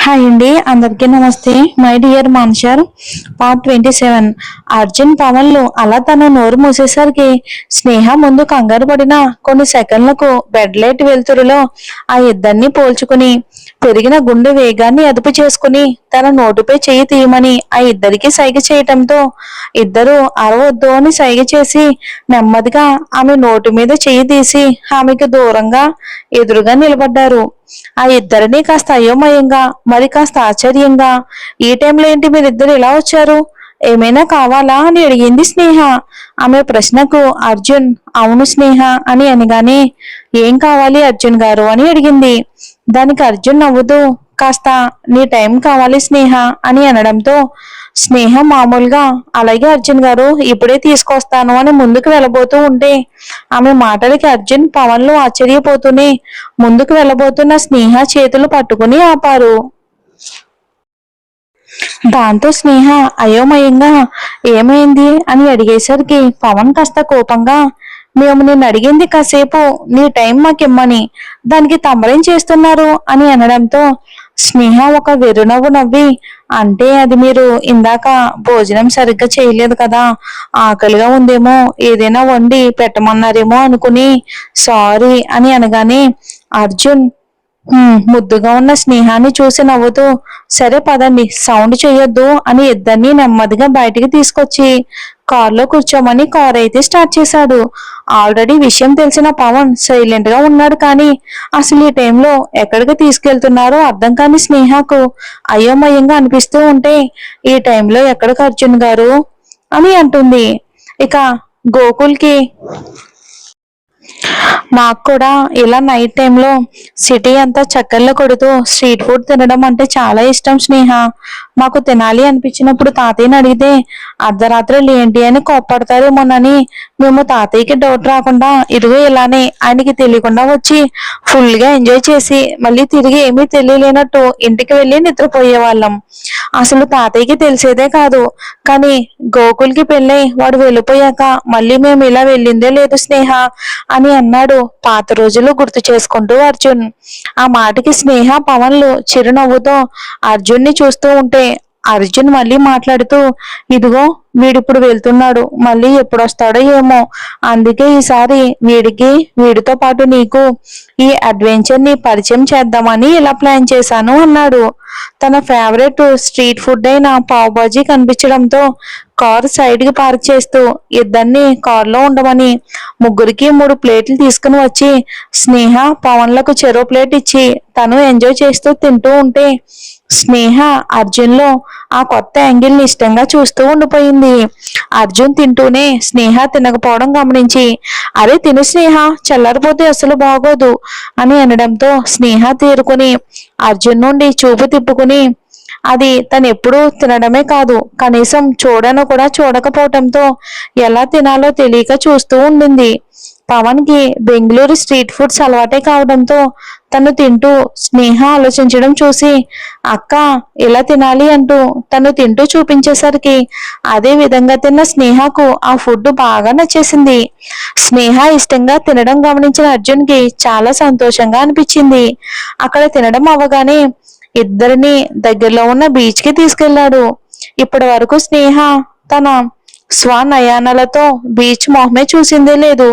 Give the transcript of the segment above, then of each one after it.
Hi అండి, అందరికీ నమస్తే. My dear monster part 27. Arjun పవన్లు అలా తన నోరు మూసేసరికి స్నేహ ముందు కంగారు పడిన కొన్ని సెకండ్లకు బెడ్ లైట్ వెలుతురులో ఆ ఇద్దరిని పోల్చుకుని పెరిగిన గుండె వేగాన్ని అదుపు చేసుకుని తన నోటిపై చెయ్యి తీయమని ఆ ఇద్దరికి సైగ చేయటంతో ఇద్దరు అరవద్దు అని సైగ చేసి నెమ్మదిగా ఆమె నోటి మీద చెయ్యి తీసి ఆమెకు దూరంగా ఎదురుగా నిలబడ్డారు. ఆ ఇద్దరిని కాస్త అయోమయంగా మరి కాస్త ఆశ్చర్యంగా ఈ టైంలో ఏంటి మీరిద్దరు ఇలా వచ్చారు, ఏమైనా కావాలా అని అడిగింది స్నేహ. ఆమె ప్రశ్నకు అర్జున్ అవును స్నేహ అని అనగానే ఏం కావాలి అర్జున్ గారు అని అడిగింది. దానికి అర్జున్ నవ్వుతూ కాస్త నీ టైం కావాలి స్నేహ అని అనడంతో స్నేహ మామూలుగా అలాగే అర్జున్ గారు ఇప్పుడే తీసుకొస్తాను అని ముందుకు వెళ్ళబోతూ ఉంటే ఆమె మాటలకి అర్జున్ పవన్లు ఆశ్చర్యపోతూనే ముందుకు వెళ్ళబోతున్న స్నేహ చేతులు పట్టుకుని ఆపారు. దాంతో స్నేహ అయోమయంగా ఏమైంది అని అడిగేసరికి పవన్ కాస్త కోపంగా మేము నిన్ను అడిగింది కాసేపు నీ టైం మాకిమ్మని, దానికి తమరేం చేస్తున్నారు అని అనడంతో స్నేహ ఒక వెరునవ్వు నవ్వి అంటే అది మీరు ఇందాక భోజనం సరిగ్గా చేయలేదు కదా, ఆకలిగా ఉందేమో ఏదైనా వండి పెట్టమన్నారేమో అనుకుని సారీ అని అనగానే అర్జున్ ముద్దుగా ఉన్న స్నేహాన్ని చూసి నవ్వుతూ సరే పదండి సౌండ్ చెయ్యొద్దు అని ఇద్దరిని నెమ్మదిగా బయటికి తీసుకొచ్చి కారులో కూర్చోమని కార్ అయితే స్టార్ట్ చేశాడు. ఆల్రెడీ విషయం తెలిసిన పవన్ సైలెంట్ గా ఉన్నాడు, కానీ అసలు ఈ టైంలో ఎక్కడికి తీసుకెళ్తున్నారో అర్థం కాని స్నేహకు అయోమయంగా అనిపిస్తూ ఉంటే ఈ టైంలో ఎక్కడికి అర్జున్ గారు అని అంటుంది. ఇక గోకుల్కి నాకు కూడా ఇలా నైట్ టైంలో సిటీ అంతా చక్కర్లు కొడుతూ స్ట్రీట్ ఫుడ్ తినడం అంటే చాలా ఇష్టం స్నేహ. మాకు తినాలి అనిపించినప్పుడు తాతయ్యని అడిగితే అర్ధరాత్రులు ఏంటి అని కోప్పడతారేమోనని మేము తాతయ్యకి డౌట్ రాకుండా ఇదిగో ఇలానే ఆయనకి తెలియకుండా వచ్చి ఫుల్ గా ఎంజాయ్ చేసి మళ్ళీ తిరిగి ఏమీ తెలియలేనట్టు ఇంటికి వెళ్ళి నిద్రపోయే వాళ్ళం. అసలు తాతయ్యకి తెలిసేదే కాదు, కానీ గోకుల్కి పెళ్ళై వాడు వెళ్ళిపోయాక మళ్ళీ మేము ఇలా వెళ్ళిందే లేదు స్నేహ అని అన్నాడు పాత రోజులు గుర్తు చేసుకుంటూ అర్జున్. ఆ మాటకి స్నేహ పవన్లు చిరునవ్వుతో అర్జున్ని చూస్తూ ఉంటే అర్జున్ మళ్ళీ మాట్లాడుతూ ఇదిగో వీడిప్పుడు వెళ్తున్నాడు, మళ్ళీ ఎప్పుడొస్తాడో ఏమో, అందుకే ఈసారి వీడితో పాటు నీకు ఈ అడ్వెంచర్ ని పరిచయం చేద్దామని ఇలా ప్లాన్ చేశాను అన్నాడు. తన ఫేవరెట్ స్ట్రీట్ ఫుడ్ అయిన పావ్ బాజీ కనిపించడంతో కారు సైడ్ కి పార్క్ చేస్తూ ఇద్దరిని కారులో ఉండమని ముగ్గురికి 3 ప్లేట్లు తీసుకుని వచ్చి స్నేహ పవన్లకు చెరో ప్లేట్ ఇచ్చి తను ఎంజాయ్ చేస్తూ తింటూ ఉంటే స్నేహ అర్జున్ లో ఆ కొత్త యాంగిల్ ని ఇష్టంగా చూస్తూ ఉండిపోయింది. అర్జున్ తింటూనే స్నేహ తినకపోవడం గమనించి అరే తిను స్నేహ, చల్లారిపోతే అసలు బాగోదు అని అనడంతో స్నేహ తేరుకుని అర్జున్ నుండి చూపు తిప్పుకుని అది తను ఎప్పుడూ తినడమే కాదు కనీసం చూడను కూడా చూడకపోవటంతో ఎలా తినాలో తెలియక చూస్తూ ఉండింది. పవన్ కి బెంగళూరు స్ట్రీట్ ఫుడ్స్ అలవాటే కావడంతో తను తింటూ స్నేహ ఆలోచించడం చూసి అక్క ఇలా తినాలి అంటూ తను తింటూ చూపించేసరికి అదే విధంగా తిన్న స్నేహకు ఆ ఫుడ్ బాగా నచ్చేసింది. స్నేహ ఇష్టంగా తినడం గమనించిన అర్జున్ కి చాలా సంతోషంగా అనిపించింది. అక్కడ తినడం అవ్వగానే ఇద్దరిని దగ్గరలో ఉన్న బీచ్ కి తీసుకెళ్లాడు. ఇప్పటి వరకు స్నేహ తన స్వనయానాలతో బీచ్ మొహమే చూసిందే లేదు.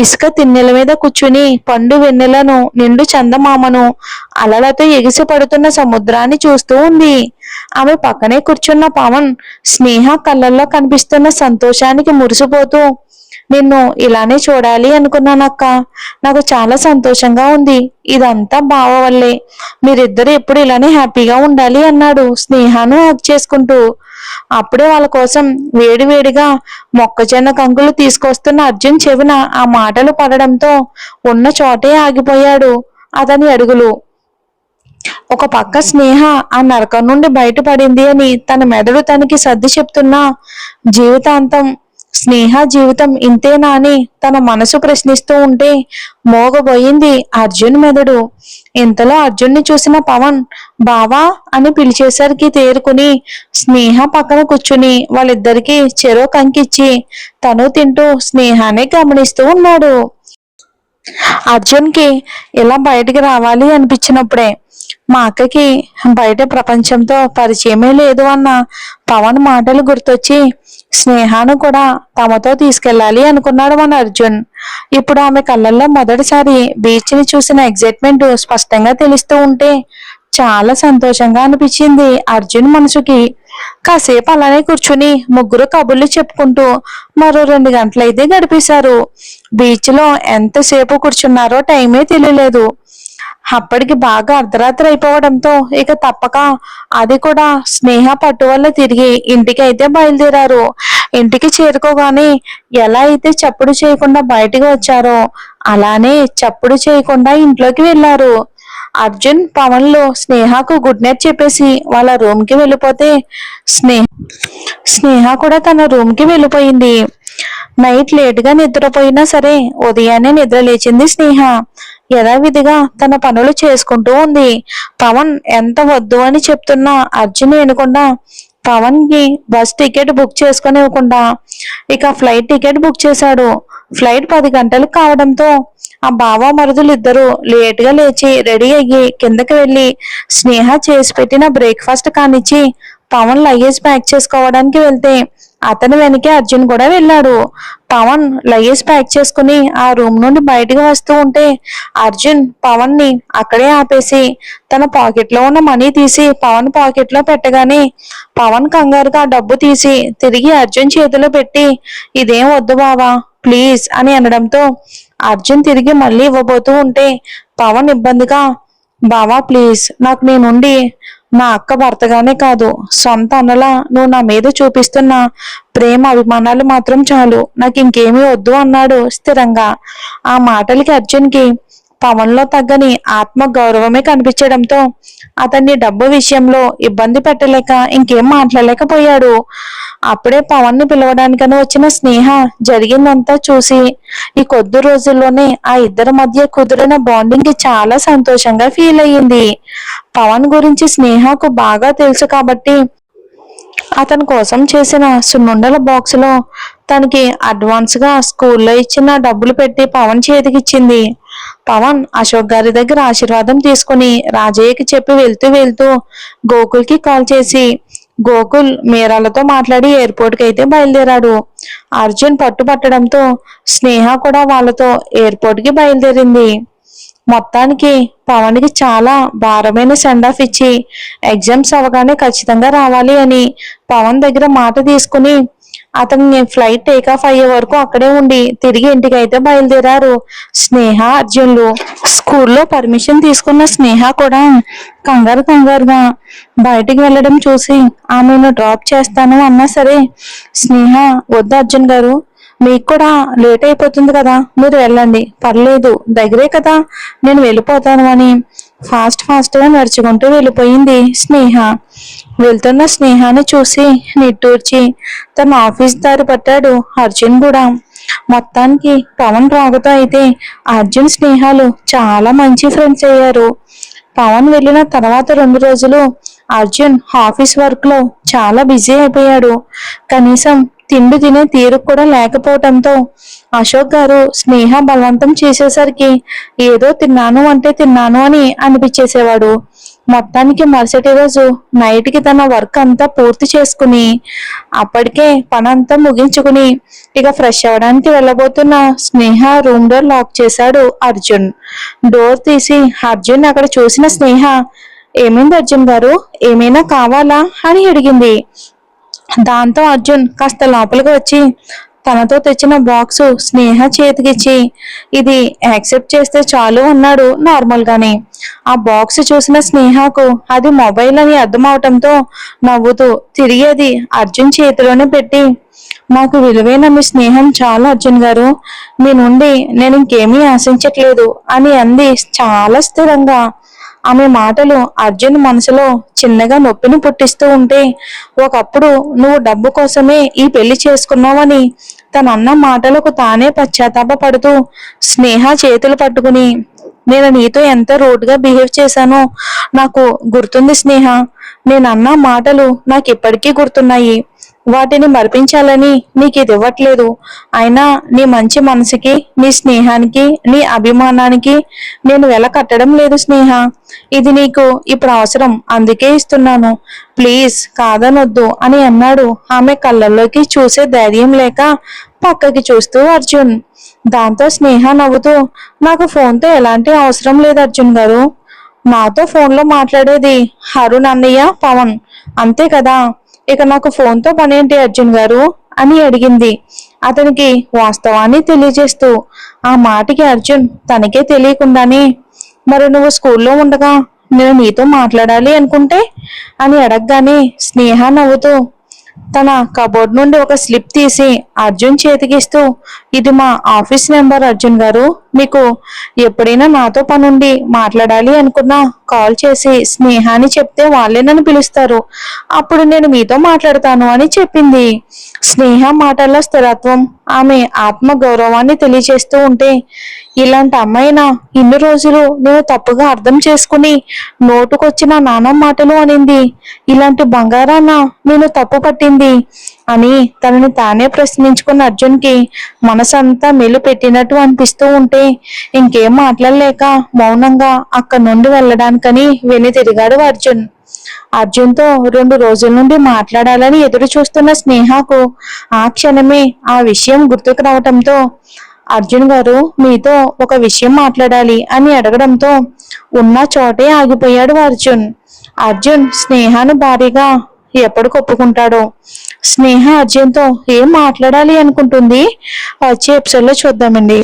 ఇసుక తిన్నెల మీద కూర్చుని పండు వెన్నెలను నిండు చందమామను అలలతో ఎగిసి పడుతున్న సముద్రాన్ని చూస్తూ ఉంది. ఆమె పక్కనే కూర్చున్న పవన్ స్నేహ కళ్ళల్లో కనిపిస్తున్న సంతోషానికి మురిసిపోతూ నిన్ను ఇలానే చూడాలి అనుకున్నానక్క, నాకు చాలా సంతోషంగా ఉంది, ఇదంతా బావ వల్లే, మీరిద్దరు ఎప్పుడు ఇలానే హ్యాపీగా ఉండాలి అన్నాడు స్నేహను హగ్ చేసుకుంటూ. అప్పుడే వాళ్ళ కోసం వేడివేడిగా మొక్కజొన్న కంకులు తీసుకొస్తున్న అర్జున్ చెవిన ఆ మాటలు పడడంతో ఉన్న చోటే ఆగిపోయాడు అతని అడుగులు. ఒక పక్క స్నేహ ఆ నరకం నుండి బయటపడింది అని తన మెదడు తనకి సర్ది చెప్తున్నా జీవితాంతం స్నేహ జీవితం ఇంతేనా అని తన మనసు ప్రశ్నిస్తూ ఉంటే మోగబోయింది అర్జున్ మెదడు. ఇంతలో అర్జున్ని చూసిన పవన్ బావా అని పిలిచేసరికి తేరుకుని స్నేహ పక్కన కూర్చుని వాళ్ళిద్దరికి చెరో కంకిచ్చి తను తింటూ స్నేహాన్ని గమనిస్తూ ఉన్నాడు. అర్జున్ కి ఇలా బయటికి రావాలి అనిపించినప్పుడే మా అక్కకి బయట ప్రపంచంతో పరిచయమే లేదు అన్న పవన్ మాటలు గుర్తొచ్చి స్నేహాను కూడా తమతో తీసుకెళ్లాలి అనుకున్నాడు మన అర్జున్. ఇప్పుడు ఆమె కళ్ళల్లో మొదటిసారి బీచ్ ని చూసిన ఎగ్జైట్మెంట్ స్పష్టంగా తెలుస్తూ ఉంటే చాలా సంతోషంగా అనిపించింది అర్జున్ మనసుకి. కాసేపు అలానే కూర్చుని ముగ్గురు కబుర్లు చెప్పుకుంటూ మరో 2 గంటలైతే గడిపేశారు. బీచ్ లో ఎంతసేపు కూర్చున్నారో టైమే తెలియలేదు. అప్పటికి బాగా అర్ధరాత్రి అయిపోవడంతో ఇక తప్పక అది కూడా స్నేహ పట్టు వల్ల తిరిగి ఇంటికి అయితే బయలుదేరారు. ఇంటికి చేరుకోగానే ఎలా అయితే చప్పుడు చేయకుండా బయటికి వచ్చారో అలానే చప్పుడు చేయకుండా ఇంట్లోకి వెళ్ళారు. అర్జున్ పవన్లు స్నేహకు గుడ్ నైట్ చెప్పేసి వాళ్ళ రూమ్ కి వెళ్ళిపోతే స్నేహ స్నేహ కూడా తన రూమ్ కి వెళ్ళిపోయింది. నైట్ లేట్ గా నిద్రపోయినా సరే ఉదయాన్నే నిద్ర లేచింది స్నేహ. యథావిధిగా తన పనులు చేసుకుంటూ ఉంది. పవన్ ఎంత వద్దు అని చెప్తున్నా అర్జున్ వినకుండా పవన్ కి బస్ టికెట్ బుక్ చేసుకుని ఇవ్వకుండా ఇక ఫ్లైట్ టికెట్ బుక్ చేశాడు. ఫ్లైట్ 10 గంటలకు కావడంతో ఆ బావ మరుదులు ఇద్దరు లేట్ గా లేచి రెడీ అయ్యి కిందకి వెళ్లి స్నేహ చేసి పెట్టిన బ్రేక్ఫాస్ట్ కానిచ్చి పవన్ లగేజ్ ప్యాక్ చేసుకోవడానికి వెళ్తే అతని వెనకే అర్జున్ కూడా వెళ్ళాడు. పవన్ లగేజ్ ప్యాక్ చేసుకుని ఆ రూమ్ నుండి బయటకు వస్తూ ఉంటే అర్జున్ పవన్ ని అక్కడే ఆపేసి తన పాకెట్ లో ఉన్న మనీ తీసి పవన్ పాకెట్ లో పెట్టగానే పవన్ కంగారుగా ఆ డబ్బు తీసి తిరిగి అర్జున్ చేతిలో పెట్టి ఇదేం వద్దు బావా ప్లీజ్ అని అనడంతో అర్జున్ తిరిగి మళ్ళీ ఇవ్వబోతూ ఉంటే పవన్ ఇబ్బందిగా బావా ప్లీజ్ నాకు నీ నుండి నా అక్క భర్తగానే కాదు సొంత అన్నలా నువ్వు నా మీద చూపిస్తున్న ప్రేమ అభిమానాలు మాత్రం చాలు నాకు ఇంకేమీ వద్దు అన్నాడు స్థిరంగా. ఆ మాటలకి అర్జున్ కి పవన్ లో తగ్గని ఆత్మ గౌరవమే కనిపించడంతో అతన్ని డబ్బు విషయంలో ఇబ్బంది పెట్టలేక ఇంకేం మాట్లాడలేకపోయాడు. అప్పుడే పవన్ ని పిలవడానికని వచ్చిన స్నేహ జరిగిందంతా చూసి ఈ కొద్ది రోజుల్లోనే ఆ ఇద్దరి మధ్య కుదిరిన బాండింగ్ కి చాలా సంతోషంగా ఫీల్ అయ్యింది. పవన్ గురించి స్నేహకు బాగా తెలుసు కాబట్టి అతని కోసం చేసిన సున్నుండల బాక్స్ లో తనకి అడ్వాన్స్ గా స్కూల్లో ఇచ్చిన డబ్బులు పెట్టి పవన్ చేతికిచ్చింది. పవన్ అశోక్ గారి దగ్గర ఆశీర్వాదం తీసుకుని రాజయ్యకి చెప్పి వెళ్తూ వెళ్తూ గోకుల్ కి కాల్ చేసి గోకుల్ మీరాలతో మాట్లాడి ఎయిర్పోర్ట్ కి అయితే బయలుదేరాడు. అర్జున్ పట్టుబట్టడంతో స్నేహ కూడా వాళ్ళతో ఎయిర్పోర్ట్ కి బయలుదేరింది. మొత్తానికి పవన్ కి చాలా భారమైన సెండ్ ఆఫ్ ఇచ్చి ఎగ్జామ్స్ అవగానే ఖచ్చితంగా రావాలి అని పవన్ దగ్గర మాట తీసుకుని అతన్ని ఫ్లైట్ టేక్ ఆఫ్ అయ్యే వరకు అక్కడే ఉండి తిరిగి ఇంటికి అయితే బయలుదేరారు స్నేహ అర్జున్లు. స్కూల్లో పర్మిషన్ తీసుకున్న స్నేహ కూడా కంగారుగా బయటికి వెళ్ళడం చూసి ఆమెను డ్రాప్ చేస్తాను అన్నా సరే స్నేహ వద్దు అర్జున్ గారు మీకు కూడా లేట్ అయిపోతుంది కదా మీరు వెళ్ళండి పర్లేదు దగ్గరే కదా నేను వెళ్ళిపోతాను అని ఫాస్ట్ గా నడుచుకుంటూ వెళ్ళిపోయింది స్నేహ. వెళ్తున్న స్నేహాన్ని చూసి నిట్టూర్చి తన ఆఫీస్ దారి పట్టాడు అర్జున్ కూడా. మొత్తానికి పవన్ రాకతో అయితే అర్జున్ స్నేహాలు చాలా మంచి ఫ్రెండ్స్ అయ్యారు. పవన్ వెళ్ళిన తర్వాత 2 రోజులు అర్జున్ ఆఫీస్ వర్క్ లో చాలా బిజీ అయిపోయాడు. కనీసం తిండి తినే తీరు కూడా లేకపోవడంతో అశోక్ గారు స్నేహ బలవంతం చేసేసరికి ఏదో తిన్నాను అంటే తిన్నాను అని అనిపించేసేవాడు. మొత్తానికి మరుసటి రోజు నైట్ కి తన వర్క్ అంతా పూర్తి చేసుకుని అప్పటికే పని అంతా ముగించుకుని ఇక ఫ్రెష్ అవ్వడానికి వెళ్ళబోతున్న స్నేహ రూమ్ డోర్ లాక్ చేశాడు అర్జున్. డోర్ తీసి అర్జున్ అక్కడ చూసిన స్నేహ ఏమైంది అర్జున్ గారు ఏమైనా కావాలా అని అడిగింది. దాంతో అర్జున్ కాస్త లోపలికి వచ్చి తనతో తెచ్చిన బాక్స్ స్నేహ చేతికిచ్చి ఇది యాక్సెప్ట్ చేస్తే చాలు అన్నాడు నార్మల్ గానే. ఆ బాక్స్ చూసిన స్నేహకు అది మొబైల్ అని అర్థం అవటంతో నవ్వుతూ తిరిగి అది అర్జున్ చేతిలోనే పెట్టి నాకు విలువైన మీ స్నేహం చాలా అర్జున్ గారు మీ నుండి నేను ఇంకేమీ ఆశించట్లేదు అని అంది చాలా స్థిరంగా. ఆమె మాటలు అర్జున్ మనసులో చిన్నగా నొప్పిని పుట్టిస్తూ ఉంటే ఒకప్పుడు నువ్వు డబ్బు కోసమే ఈ పెళ్లి చేసుకున్నావని తనన్న మాటలకు తానే పశ్చాత్తాపపడుతూ స్నేహ చేతులు పట్టుకుని నేను నీతో ఎంత రూడ్గా బిహేవ్ చేశానో నాకు గుర్తుంది స్నేహ నేనన్న మాటలు నాకు ఇప్పటికీ గుర్తున్నాయి వాటిని మరిపించాలని నీకు ఇది ఇవ్వట్లేదు. అయినా నీ మంచి మనసుకి, నీ స్నేహానికి, నీ అభిమానానికి నేను వెల కట్టడం లేదు స్నేహ. ఇది నీకు ఇప్పుడు అవసరం, అందుకే ఇస్తున్నాను. ప్లీజ్ కాదనొద్దు అని అన్నాడు. ఆమె కళ్ళల్లోకి చూసే ధైర్యం లేక పక్కకి చూస్తూ అర్జున్. దాంతో స్నేహ నవ్వుతూ, నాకు ఫోన్తో ఎలాంటి అవసరం లేదు అర్జున్ గారు. నాతో ఫోన్లో మాట్లాడేది అరుణ్ అన్నయ్య, పవన్, అంతే కదా. ఇక నాకు ఫోన్తో పనేంటి అర్జున్ గారు అని అడిగింది, అతనికి వాస్తవాన్ని తెలియజేస్తూ. ఆ మాటకి అర్జున్ తనకే తెలియకుండానే, మరి నువ్వు స్కూల్లో ఉండగా నేను నీతో మాట్లాడాలి అనుకుంటే అని అడగగానే స్నేహ నవ్వుతూ తన కబోర్డ్ నుండి ఒక స్లిప్ తీసి అర్జున్ చేతికిస్తూ, ఇది మా ఆఫీస్ నెంబర్ అర్జున్ గారు. మీకు ఎప్పుడైనా నాతో పనుండి మాట్లాడాలి అనుకున్నా కాల్ చేసి స్నేహాన్ని చెప్తే వాళ్ళే నన్ను పిలుస్తారు. అప్పుడు నేను మీతో మాట్లాడతాను అని చెప్పింది. స్నేహ మాటల్లో స్థిరత్వం, ఆమె ఆత్మ గౌరవాన్ని తెలియజేస్తూ ఉంటే, ఇలాంటి అమ్మాయినా ఇన్ని రోజులు నేను తప్పుగా అర్థం చేసుకుని నోటుకొచ్చిన నానా మాటలు అనింది, ఇలాంటి బంగారాన్న నేను తప్పు పట్టింది అని తనని తానే ప్రశ్నించుకున్న అర్జున్కి మనసంతా మెలు పెట్టినట్టు అనిపిస్తూ ఉంటే ఇంకేం మాట్లాడలేక మౌనంగా అక్కడి నుండి వెళ్ళడానికని వెనుతిరిగాడు అర్జున్. అర్జున్తో 2 రోజుల నుండి మాట్లాడాలని ఎదురు చూస్తున్న స్నేహకు ఆ క్షణమే ఆ విషయం గుర్తుకు రావటంతో, అర్జున్ గారు మీతో ఒక విషయం మాట్లాడాలి అని అడగడంతో ఉన్న చోటే ఆగిపోయాడు అర్జున్. అర్జున్ స్నేహాను భారీగా ఎప్పటికి ఒప్పుకుంటాడో, స్నేహ అర్జున్తో ఏం మాట్లాడాలి అనుకుంటుంది వచ్చే ఎపిసోడ్లో చూద్దామండి.